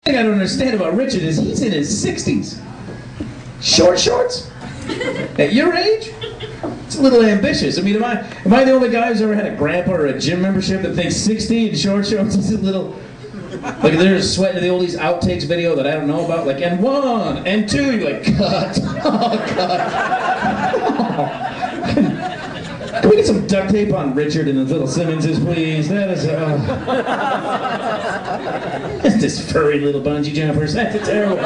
thing I don't understand about Richard is he's in his 60s. Short shorts? At your age? It's a little ambitious. I mean, am I the only guy who's ever had a grandpa or a gym membership that thinks 60 and short shorts is a little... Like there's sweating the oldies outtakes video that I don't know about, like, and 1, and 2, you're like, cut. Oh, cut. Oh. Can we get some duct tape on Richard and the little Simmonses, please? That is, It's this furry little bungee jumpers. That's a terrible...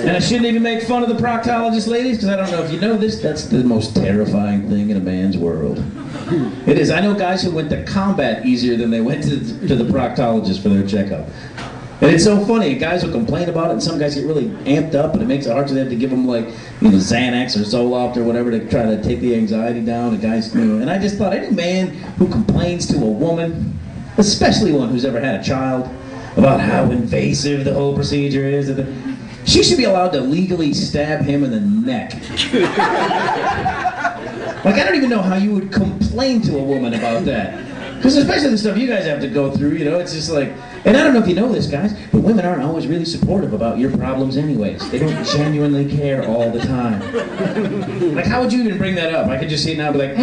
And I shouldn't even make fun of the proctologist ladies, because I don't know if you know this, that's the most terrifying thing in a man's world. It is. I know guys who went to combat easier than they went to the proctologist for their checkup. And it's so funny, guys will complain about it, and some guys get really amped up, and it makes it hard, so they have to give them, like, you know, Xanax or Zoloft or whatever to try to take the anxiety down. And guys, you know, and I just thought, any man who complains to a woman, especially one who's ever had a child, about how invasive the whole procedure is, she should be allowed to legally stab him in the neck. Like, I don't even know how you would complain to a woman about that. Because especially the stuff you guys have to go through, you know, it's just like... And I don't know if you know this, guys, but women aren't always really supportive about your problems anyways. They don't genuinely care all the time. Like, how would you even bring that up? I could just see it now and be like,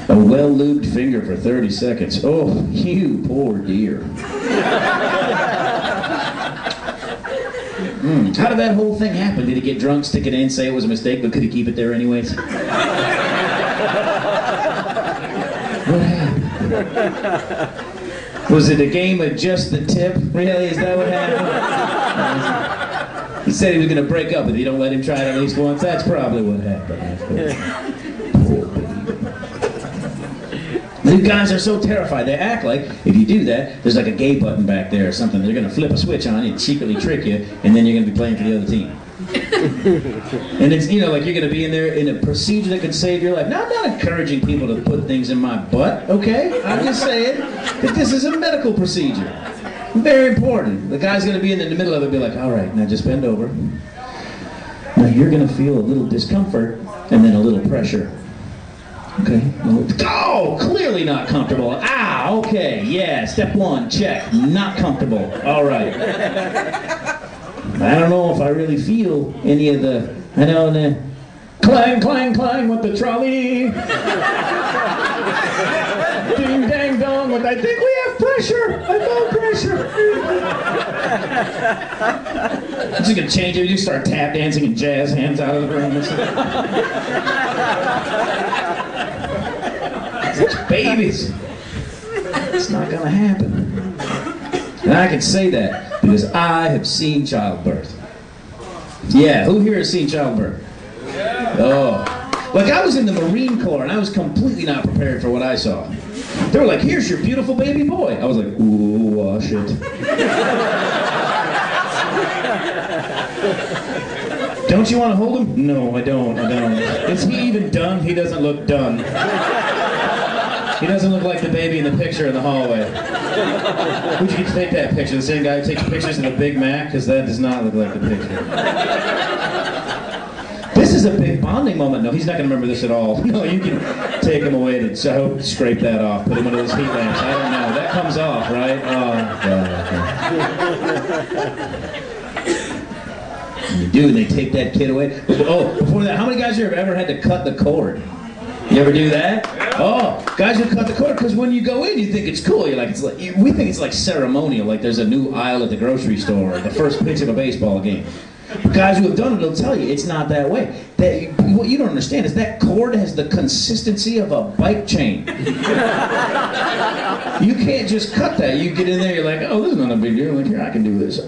a well-lubed finger for 30 seconds. Oh, you poor dear. How did that whole thing happen? Did he get drunk, stick it in, say it was a mistake, but could he keep it there anyways? What happened? Was it a game of just the tip? Really? Is that what happened? He said he was going to break up if you don't let him try it at least once. That's probably what happened. Poor baby. You guys are so terrified. They act like if you do that, there's like a gay button back there or something. They're going to flip a switch on you and secretly trick you, and then you're going to be playing for the other team. And it's, you know, like you're going to be in there in a procedure that could save your life. Now, I'm not encouraging people to put things in my butt, okay? I'm just saying that this is a medical procedure. Very important. The guy's going to be in the middle of it and be like, all right, now just bend over. Now you're going to feel a little discomfort and then a little pressure. Okay. Oh, clearly not comfortable. Ah, okay, yeah, step 1, check. Not comfortable. All right. I don't know if I really feel any of the, I don't know, clang, clang, clang with the trolley. Ding, dang, dong with, I think we have pressure. I felt pressure. I'm just going to change it. You start tap dancing and jazz hands out of the room. Such babies. It's not going to happen. And I can say that because I have seen childbirth. Yeah, who here has seen childbirth? Oh. Like, I was in the Marine Corps and I was completely not prepared for what I saw. They were like, here's your beautiful baby boy. I was like, ooh, oh, shit. Don't you want to hold him? No, I don't. Is he even done? He doesn't look done. He doesn't look like the baby in the picture in the hallway. Who'd you get to take that picture? The same guy who takes pictures of the Big Mac? Because that does not look like the picture. This is a big bonding moment. No, he's not going to remember this at all. No, you can take him away and scrape that off. Put him into those heat lamps. I don't know. That comes off, right? Oh, God. And you do, and they take that kid away. Oh, before that, how many guys here have ever had to cut the cord? You ever do that? Oh, guys who cut the cord, because when you go in, you think it's cool. You're like, we think it's like ceremonial, like there's a new aisle at the grocery store, or the first pitch of a baseball game. But guys who have done it will tell you it's not that way. What you don't understand is that cord has the consistency of a bike chain. You can't just cut that. You get in there, you're like, oh, this is not a big deal. Like, here, I can do this.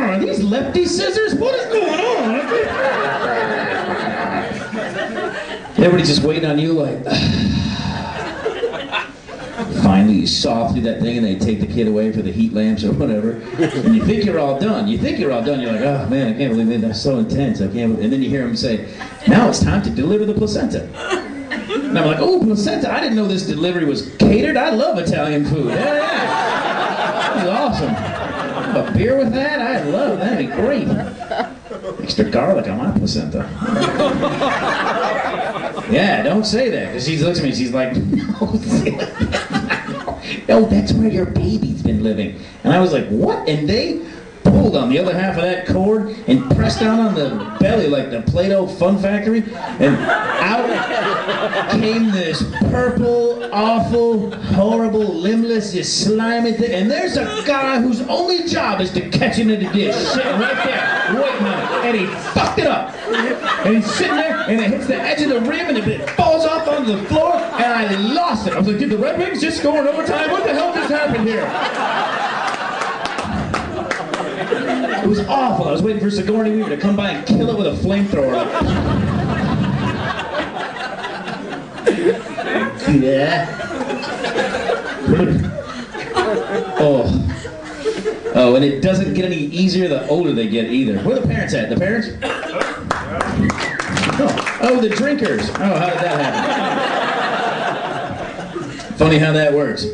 Are these lefty scissors? What is going on? Everybody's just waiting on you like... Finally, you saw through that thing and they take the kid away for the heat lamps or whatever. And you think you're all done. You're like, oh man, I can't believe it. That's so intense. I can't. And then you hear him say, now it's time to deliver the placenta. And I'm like, oh, placenta. I didn't know this delivery was catered. I love Italian food. Yeah. That was awesome. A beer with that? I love that. That'd be great. Extra garlic on my placenta. Yeah, don't say that. Because she looks at me and she's like, no, that's where your baby's been living. And I was like, what? And they pulled on the other half of that cord and pressed down on the belly like the Play-Doh Fun Factory, and out came this purple, awful, horrible, limbless, just slimy thing. And there's a guy whose only job is to catch it in the dish, sitting right there, waiting on it, and he fucked it up. And he's sitting there, and it hits the edge of the rim, and it falls off onto the floor, and I lost it. I was like, did the Red Wings just score in overtime? What the hell just happened here? It was awful. I was waiting for Sigourney Weaver to come by and kill it with a flamethrower. Yeah. Oh, and it doesn't get any easier the older they get either. Where are the parents at? The parents? Oh, the drinkers. Oh, how did that happen? Funny how that works.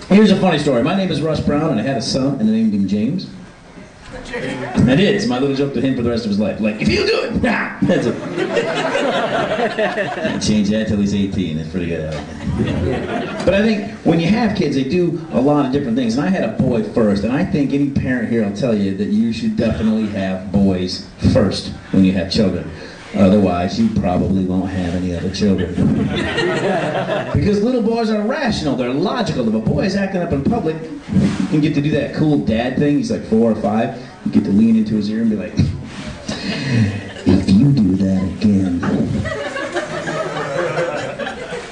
Here's a funny story. My name is Russ Brown, and I had a son, and I named him James. I did. It's my little joke to him for the rest of his life. Like, if you do it, nah. That's it. I changed that till he's 18. That's pretty good. But I think when you have kids, they do a lot of different things. And I had a boy first, and I think any parent here will tell you that you should definitely have boys first when you have children. Otherwise, you probably won't have any other children. Because little boys are rational, they're logical. If a boy is acting up in public, you can get to do that cool dad thing. He's like 4 or 5. You get to lean into his ear and be like, if you do that again,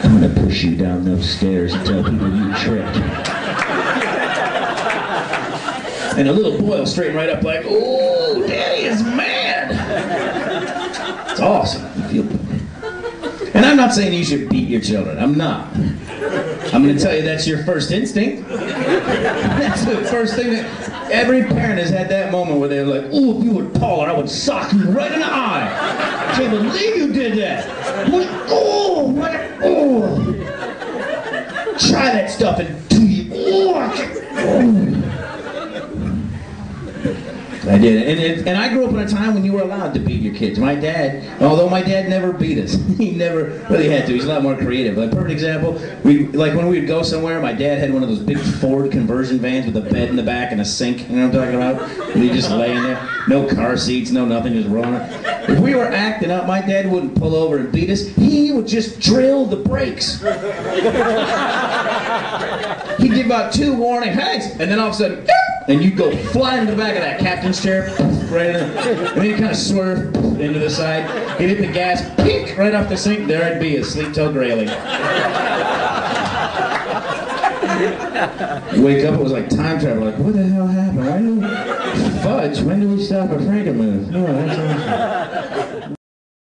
I'm gonna push you down those stairs and tell people you tripped. And a little boy will straighten right up like, oh, Daddy is mad. It's awesome. And I'm not saying you should beat your children. I'm not. I'm going to tell you that's your first instinct. That's the first thing that every parent has had, that moment where they're like, oh, if you were taller, I would sock you right in the eye. I can't believe you did that. Oh, try that stuff and do you. I did, and I grew up in a time when you were allowed to beat your kids. My dad, although my dad never beat us, he never really had to. He's a lot more creative. Like, perfect example, like when we would go somewhere, my dad had one of those big Ford conversion vans with a bed in the back and a sink. You know what I'm talking about? And he just lay in there, no car seats, no nothing, just rolling. If we were acting up, my dad wouldn't pull over and beat us. He would just drill the brakes. He'd give about 2 warning, hey, and then all of a sudden, and you'd go flying to the back of that captain's chair, right in the, and then you kind of swerve into the side. He'd hit the gas, pink, right off the sink. There I'd be, asleep till grayling. You wake up, it was like time travel. Like, what the hell happened? Fudge, when did we stop at Frankenmuth? Oh, that's awesome.